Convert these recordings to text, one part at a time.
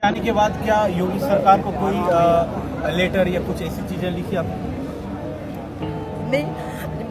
आने के बाद क्या योगी सरकार को कोई लेटर या कुछ ऐसी चीजें लिखी आपने? नहीं,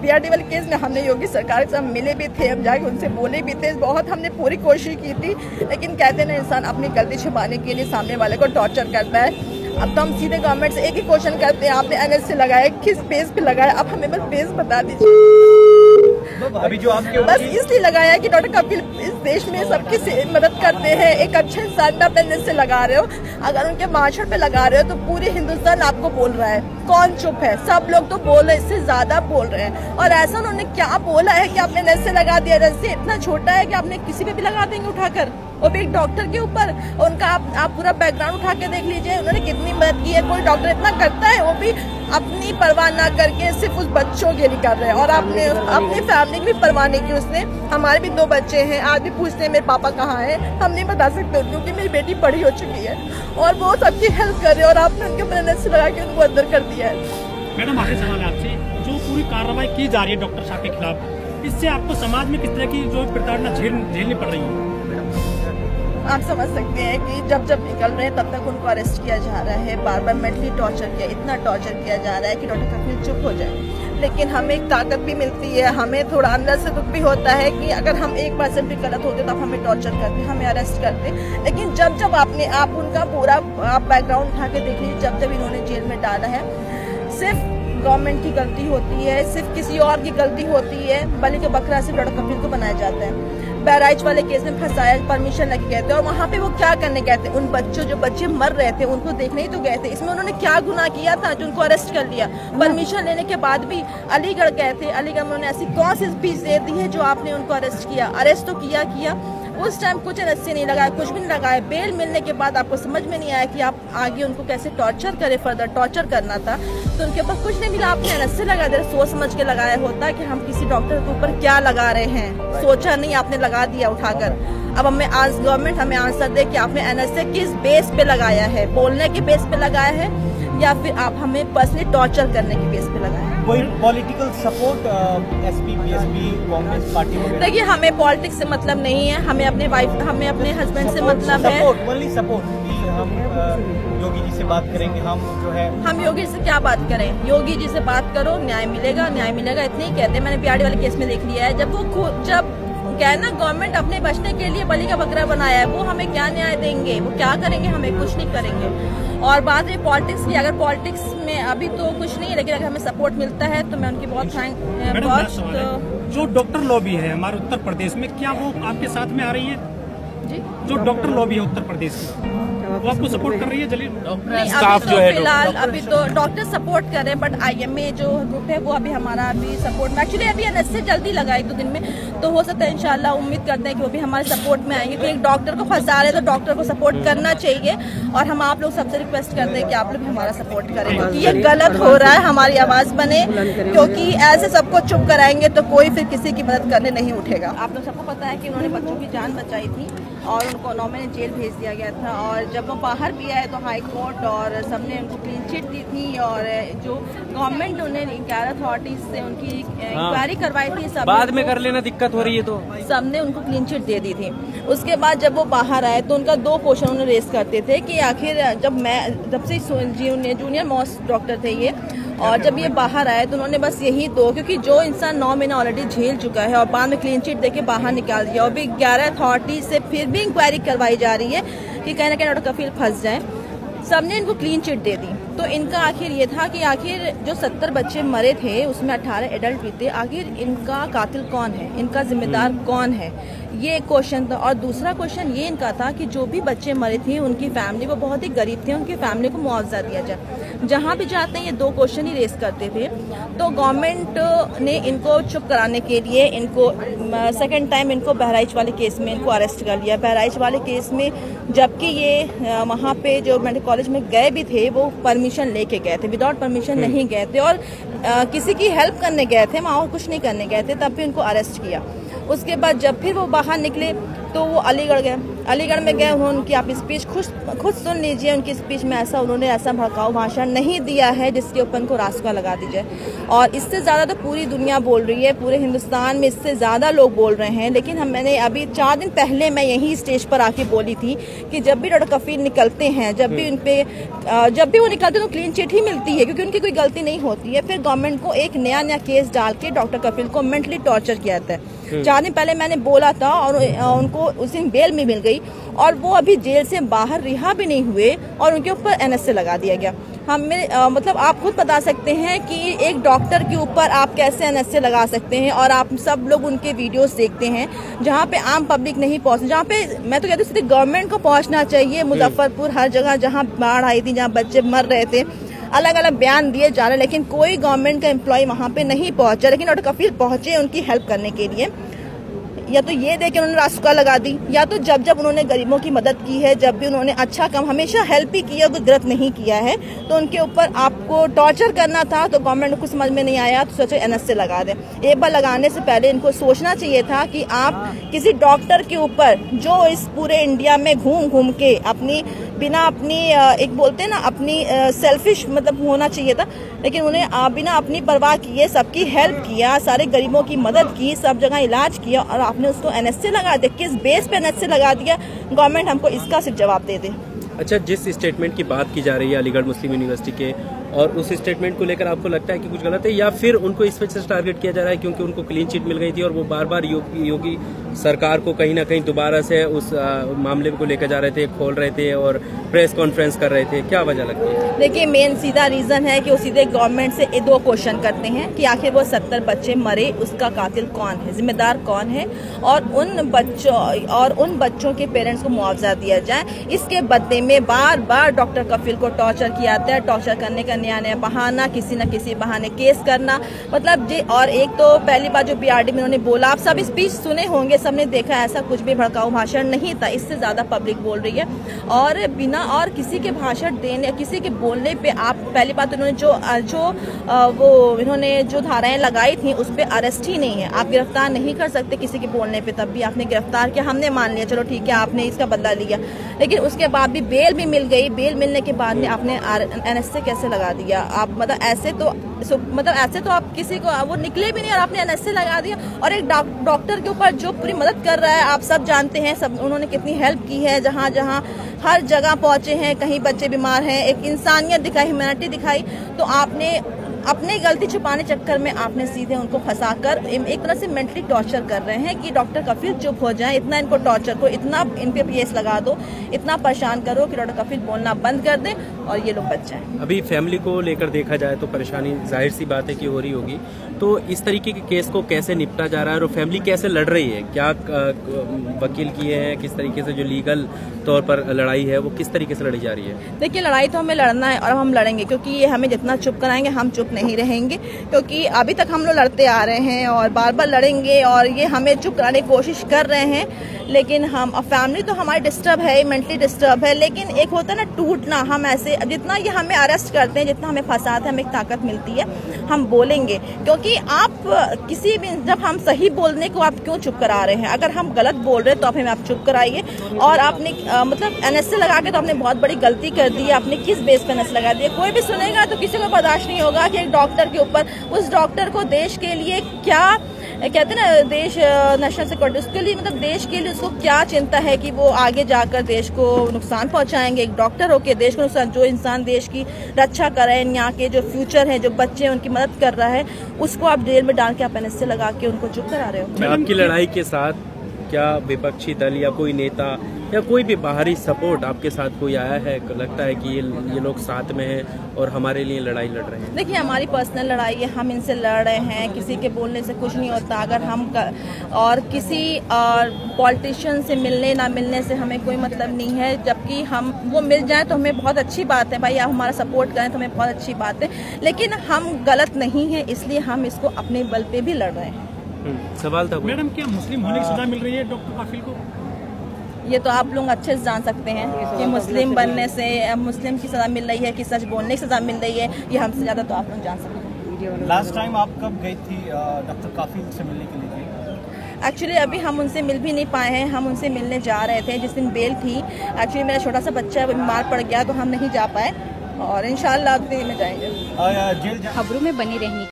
बीआरडी वाले केस में हमने योगी सरकार से मिले भी थे, हम जाके उनसे बोले भी थे, बहुत हमने पूरी कोशिश की थी, लेकिन कहते ना इंसान अपनी गलती छुपाने के लिए सामने वाले को टॉर्चर करता है। अब तो हम सीधे गवर्नमेंट से एक ही क्वेश्चन करते हैं, आपने एनएसए लगाया, किस बेस पे लगाया? अब हमें बस बेस बता दीजिए। अभी जो आपके बस इसलिए लगाया कि डॉक्टर कपिल इस देश में सबकी मदद करते हैं, एक अच्छे इंसान पे आप एनएसए लगा रहे हो, अगर उनके मार्शल पे लगा रहे हो तो पूरे हिंदुस्तान आपको बोल रहा है, कौन चुप है? सब लोग तो बोल रहे हैं, इससे ज्यादा बोल रहे हैं। और ऐसा उन्होंने क्या बोला है कि आपने एनएसए लगा दिया? एनएसए इतना छोटा है कि आपने किसी पे भी लगा देंगे उठाकर, वो भी एक डॉक्टर के ऊपर। उनका आप पूरा बैकग्राउंड उठा के देख लीजिए, उन्होंने कितनी मदद की है। कोई डॉक्टर इतना करता है, वो भी अपनी परवाह ना करके सिर्फ उस बच्चों के लिए कर रहे हैं। और आपने अपनी फैमिली की भी परवाह नहीं की उसने। हमारे भी 2 बच्चे हैं, आज भी पूछते हैं मेरे पापा कहाँ हैं, हम नहीं बता सकते क्योंकि मेरी बेटी बड़ी हो चुकी है और वो सबकी हेल्प कर रहे हैं, और आपने उनके ऊपर एनएसए लगा के उनको अंदर कर दिया है। मैडम, आखिरी सवाल है आपसे, जो पूरी कार्रवाई की जा रही है डॉक्टर साहब के खिलाफ, इससे आपको समाज में किस तरह की जो प्रताड़ना झेलनी पड़ रही है? आप समझ सकते हैं कि जब जब निकल रहे हैं तब तक उनको अरेस्ट किया जा रहा है, बार बार मेंटली टॉर्चर किया, इतना टॉर्चर किया जा रहा है कि डॉक्टर कपिल चुप हो जाए। लेकिन हमें एक ताकत भी मिलती है, हमें थोड़ा अंदर से दुख भी होता है कि अगर हम 1% भी गलत होते तब हमें टॉर्चर करते, हमें अरेस्ट करते। लेकिन जब जब आप उनका पूरा आप बैकग्राउंड उठा के देख लीजिए, जब जब इन्होंने जेल में डाला है, सिर्फ गवर्नमेंट की गलती होती है, सिर्फ किसी और की गलती होती है। बलि के बकरा सिर्फ डॉक्टर कपिल को बनाया जाता है। बहराइच वाले केस में फंसाया, परमिशन लेके गए थे, और वहाँ पे वो क्या करने गए थे? उन जो बच्चे मर रहे थे उनको देखने ही तो गए थे। इसमें उन्होंने क्या गुनाह किया था जो उनको अरेस्ट कर लिया? परमिशन लेने के बाद भी अलीगढ़ गए थे, अलीगढ़ में उन्होंने ऐसी कौन सी फीस दे दी है जो आपने उनको अरेस्ट किया? अरेस्ट तो किया उस टाइम कुछ एनएसए नहीं लगाया, कुछ भी नहीं लगाया। बेल मिलने के बाद आपको समझ में नहीं आया कि आप आगे उनको कैसे टॉर्चर करें, फर्दर टॉर्चर करना था तो उनके पास कुछ नहीं मिला, आपने एनएसए लगा दिया। सोच समझ के लगाया होता कि हम किसी डॉक्टर के ऊपर क्या लगा रहे हैं, सोचा नहीं, आपने लगा दिया उठाकर। अब हमें आज गवर्नमेंट हमें आंसर दे कि आपने एनएसए किस बेस पे लगाया है, बोलने के बेस पे लगाया है या फिर आप हमें पर्सनली टॉर्चर करने के बेस पे लगाया है? कोई political support SP, BSP, Congress party वगैरह? देखिए, हमें पॉलिटिक्स से मतलब नहीं है, हमें अपने हस्बैंड से मतलब है। सपोर्ट हम योगी जी से बात करेंगे, हम जो है हम योगी जी से क्या बात करें? योगी जी से बात करो, न्याय मिलेगा, इतने ही कहते हैं। मैंने बीआरडी वाले केस में देख लिया है, जब क्या है ना, गवर्नमेंट अपने बचने के लिए बलि का बकरा बनाया है, वो हमें क्या न्याय देंगे? वो क्या करेंगे? हमें कुछ नहीं करेंगे। और बात है पॉलिटिक्स की, अगर पॉलिटिक्स में अभी तो कुछ नहीं है, लेकिन अगर हमें सपोर्ट मिलता है तो मैं उनकी बहुत जो डॉक्टर लॉबी है हमारे उत्तर प्रदेश में, क्या वो आपके साथ में आ रही है जी? जो डॉक्टर लॉबी है उत्तर प्रदेश की, वो आपको सपोर्ट कर रही है? जलील स्टाफ जो है फिलहाल अभी तो डॉक्टर सपोर्ट कर रहे हैं, बट आईएमए जो ग्रुप है वो अभी हमारा अभी सपोर्ट, एक्चुअली अभी एनएसए जल्दी लगा 1-2 दिन में, तो हो सकता है इंशाल्लाह उम्मीद करते हैं कि वो भी हमारे सपोर्ट में आएंगे। क्योंकि एक डॉक्टर को फंसा रहे तो डॉक्टर को सपोर्ट करना चाहिए, और हम आप लोग सबसे रिक्वेस्ट करते हैं कि आप लोग भी हमारा सपोर्ट करें, क्योंकि ये गलत हो रहा है, हमारी आवाज बने। क्योंकि ऐसे सबको चुप कराएंगे तो कोई फिर किसी की मदद करने नहीं उठेगा। आप लोग सबको पता है कि उन्होंने बच्चों की जान बचाई थी और उनको 9 महीने जेल भेज दिया गया था, और जब वो बाहर भी आए तो हाई कोर्ट और सबने उनको क्लीन चिट दी थी, और जो गवर्नमेंट उन्हें 11 अथॉरिटीज से उनकी इंक्वायरी करवाई थी, सब बाद में कर लेना, दिक्कत हो रही है तो सबने उनको क्लीन चिट दे दी थी। उसके बाद जब वो बाहर आए तो उनका 2 क्वेश्चन उन्हें रेस करते थे कि आखिर जब से जूनियर मोस्ट डॉक्टर थे ये, और जब ये बाहर आए तो उन्होंने बस यही 2, क्योंकि जो इंसान 9 महीने ऑलरेडी झेल चुका है और बाद में क्लीन चिट देके बाहर निकाल दिया, और भी 11 अथॉरिटी से फिर भी इंक्वायरी करवाई जा रही है कि कहीं ना कहीं डॉक्टर कपिल फंस जाए, सबने इनको क्लीन चिट दे दी। तो इनका आखिर ये था कि आखिर जो 70 बच्चे मरे थे उसमें 18 एडल्ट भी थे, आखिर इनका कातिल कौन है, इनका जिम्मेदार कौन है, ये एक क्वेश्चन था। और दूसरा क्वेश्चन ये इनका था कि जो भी बच्चे मरे थे उनकी फैमिली, वो बहुत ही गरीब थे, उनकी फैमिली को मुआवजा दिया जाए। जहाँ भी जाते हैं ये 2 क्वेश्चन ही रेस करते थे। तो गवर्नमेंट ने इनको चुप कराने के लिए इनको सेकंड टाइम इनको बहराइच वाले केस में इनको अरेस्ट कर लिया। बहराइच वाले केस में जबकि ये वहाँ पे जो मेडिकल कॉलेज में गए भी थे वो परमिशन लेके गए थे, विदाउट परमिशन नहीं गए थे, और किसी की हेल्प करने गए थे, वहाँ और कुछ नहीं करने गए थे, तब भी उनको अरेस्ट किया। उसके बाद जब फिर वो बाहर निकले तो वो अलीगढ़ गए। अलीगढ़ में गए हुए उनकी आप स्पीच खुद सुन लीजिए। उनकी स्पीच में उन्होंने ऐसा भड़काऊ भाषण नहीं दिया है जिसके ऊपर उनको रास्ता लगा दी जाए। और इससे ज़्यादा तो पूरी दुनिया बोल रही है, पूरे हिंदुस्तान में इससे ज़्यादा लोग बोल रहे हैं। लेकिन मैंने अभी 4 दिन पहले मैं यही स्टेज पर आके बोली थी कि जब भी डॉक्टर कफील निकलते हैं, जब भी वो निकलते हैं तो क्लीन चिट ही मिलती है, क्योंकि उनकी कोई गलती नहीं होती है। फिर गवर्नमेंट को एक नया केस डाल के डॉक्टर कफील को मेंटली टॉर्चर किया था। 4 दिन पहले मैंने बोला था और उनको उस दिन बेल भी मिल गई और वो अभी जेल से बाहर रिहा भी नहीं हुए और उनके ऊपर NSA लगा दिया गया। मतलब आप खुद बता सकते हैं कि एक डॉक्टर के ऊपर आप कैसे NSA लगा सकते हैं। और आप सब लोग उनके वीडियोस देखते हैं जहां पे आम पब्लिक नहीं पहुंच, जहां पे मैं तो कहती हूँ सीधे गवर्नमेंट को पहुंचना चाहिए। मुजफ्फरपुर हर जगह जहां बाढ़ आई थी, जहां बच्चे मर रहे थे, अलग अलग बयान दिए जा रहे, लेकिन कोई गवर्नमेंट का एम्प्लॉय वहां पे नहीं पहुंचा। लेकिन डॉक्टर कफील पहुंचे उनकी हेल्प करने के लिए। या तो ये देख के उन्होंने रास्ता लगा दी, या तो जब उन्होंने गरीबों की मदद की है, जब भी उन्होंने अच्छा काम, हमेशा हेल्प ही किया, कोई गलत नहीं किया है, तो उनके ऊपर आपको टॉर्चर करना था तो गवर्नमेंट को समझ में नहीं आया तो सोचे NSA लगा दे। एक बार लगाने से पहले इनको सोचना चाहिए था कि आप किसी डॉक्टर के ऊपर जो इस पूरे इंडिया में घूम के अपनी एक बोलते हैं ना अपनी सेल्फिश मतलब होना चाहिए था, लेकिन उन्हें बिना अपनी परवाह किए सबकी हेल्प किया, सारे गरीबों की मदद की, सब जगह इलाज किया और आपने उसको NSA लगा दिया। किस बेस पे NSA लगा दिया? गवर्नमेंट हमको इसका सिर्फ जवाब दे दे। अच्छा, जिस स्टेटमेंट की बात की जा रही है अलीगढ़ मुस्लिम यूनिवर्सिटी के, और उस स्टेटमेंट को लेकर आपको लगता है कि कुछ गलत है, या फिर उनको इस वजह से टारगेट किया जा रहा है क्योंकि उनको क्लीन चिट मिल गई थी और वो बार बार योगी सरकार को कहीं ना कहीं दोबारा से उस मामले को लेकर जा रहे थे, खोल रहे थे और प्रेस कॉन्फ्रेंस कर रहे थे? क्या वजह लगती है? देखिए, मेन सीधा रीजन है कि वो सीधे गवर्नमेंट से 2 क्वेश्चन करते हैं कि आखिर वो 70 बच्चे मरे, उसका कातिल कौन है, जिम्मेदार कौन है, और उन बच्चों के पेरेंट्स को मुआवजा दिया जाए। इसके बदले में बार बार डॉक्टर कफील को टॉर्चर किया जाता है। टॉर्चर करने का नया बहाना, किसी न किसी बहाने केस करना, मतलब जी। और एक तो पहली बार जो BRD में उन्होंने बोला, आप सब स्पीच सुने होंगे, सबने देखा, ऐसा कुछ भी भड़काऊ भाषण नहीं था, इससे ज्यादा पब्लिक बोल रही है। और बिना और किसी के भाषण देने, किसी के बोलने पे आप पहली बात इन्होंने जो धाराएं लगाई थी उस पर अरेस्ट ही नहीं है, आप गिरफ्तार नहीं कर सकते किसी के बोलने पे। तब भी आपने गिरफ्तार किया, हमने मान लिया, चलो ठीक है आपने इसका बदला लिया, लेकिन उसके बाद भी बेल भी मिल गई। बेल मिलने के बाद में आपने NSA कैसे लगा दिया? आप मतलब ऐसे तो आप किसी को, वो निकले भी नहीं और आपने NSA लगा दिया। और एक डॉक्टर के ऊपर जो पूरी मदद कर रहा है, आप सब जानते हैं, सब उन्होंने कितनी हेल्प की है, जहाँ जहाँ हर जगह पहुंचे हैं, कहीं बच्चे बीमार हैं, एक इंसानियत दिखाई, ह्यूमैनिटी दिखाई। तो आपने अपनी गलती छुपाने चक्कर में आपने सीधे उनको फंसाकर एक तरह से मेंटली टॉर्चर कर रहे हैं कि डॉक्टर कफील चुप हो जाएं। इतना इनको टॉर्चर को, इतना इन पे केस लगा दो, इतना परेशान करो कि डॉक्टर कफील बोलना बंद कर दें और ये लोग बच जाएं। अभी फैमिली को लेकर देखा जाए तो परेशानी जाहिर सी बात है कि हो रही होगी, तो इस तरीके के केस को कैसे निपटा जा रहा है और फैमिली कैसे लड़ रही है? क्या वकील किए हैं, किस तरीके से जो लीगल तौर पर लड़ाई है वो किस तरीके से लड़ी जा रही है? देखिए, लड़ाई तो हमें लड़ना है और हम लड़ेंगे, क्योंकि ये हमें जितना चुप कराएंगे हम चुप नहीं रहेंगे, क्योंकि अभी तक हम लोग लड़ते आ रहे हैं और बार बार लड़ेंगे और ये हमें चुप कराने की कोशिश कर रहे हैं। लेकिन हम, फैमिली तो हमारी डिस्टर्ब है, मेंटली डिस्टर्ब है, लेकिन एक होता है ना टूटना। हम ऐसे, जितना ये हमें अरेस्ट करते हैं, जितना हमें फंसाते हैं, हमें एक ताकत मिलती है, हम बोलेंगे। क्योंकि आप किसी भी, जब हम सही बोलने को आप क्यों चुप करा रहे हैं? अगर हम गलत बोल रहे हैं तो हमें आप चुप कराइए। और आपने मतलब NSA लगा के तो आपने बहुत बड़ी गलती कर दी है। आपने किस बेस पे NSA लगा दिया? कोई भी सुनेगा तो किसी को बर्दाश्त नहीं होगा कि एक डॉक्टर के ऊपर, उस डॉक्टर को देश के लिए क्या कहते हैं ना, देश नेशनल सिक्योरिटी, उसके लिए मतलब देश के लिए उसको क्या चिंता है कि वो आगे जाकर देश को नुकसान पहुंचाएंगे? एक डॉक्टर होके देश को नुकसान, जो इंसान देश की रक्षा कर रहे हैं, यहाँ के जो फ्यूचर है, जो बच्चे हैं उनकी मदद कर रहा है, उसको आप जेल में डाल के आप NSA लगा के उनको चुप करा रहे हो। आपकी लड़ाई के साथ क्या विपक्षी दल या कोई नेता या कोई भी बाहरी सपोर्ट आपके साथ कोई आया है? लगता है कि ये लोग साथ में हैं और हमारे लिए लड़ाई लड़ रहे हैं? देखिए, हमारी पर्सनल लड़ाई है, हम इनसे लड़ रहे हैं, किसी के बोलने से कुछ नहीं होता। अगर हम और किसी पॉलिटिशियन से मिलने ना मिलने से हमें कोई मतलब नहीं है, जबकि हम वो मिल जाए तो हमें बहुत अच्छी बात है, भाई आप हमारा सपोर्ट करें तो हमें बहुत अच्छी बात है, लेकिन हम गलत नहीं है, इसलिए हम इसको अपने बल पे भी लड़ रहे हैं। सवाल था मैडम, क्या मुस्लिम होने की सजा मिल रही है डॉक्टर कफील को? ये तो आप लोग अच्छे से जान सकते हैं कि मुस्लिम बनने से मुस्लिम की सजा मिल रही है कि सच बोलने की सजा मिल रही है, ये हमसे ज्यादा तो आप लोग जान सकते हैं। लास्ट टाइम आप कब गई थी डॉक्टर कफील से मिलने के लिए? एक्चुअली अभी हम उनसे मिल भी नहीं पाए हैं, हम उनसे मिलने जा रहे थे जिस दिन बेल थी। एक्चुअली मेरा छोटा सा बच्चा है, वो बीमार पड़ गया तो हम नहीं जा पाए और इंशाल्लाह अगले दिन में जाएंगे। जेल खबरों में बने रहने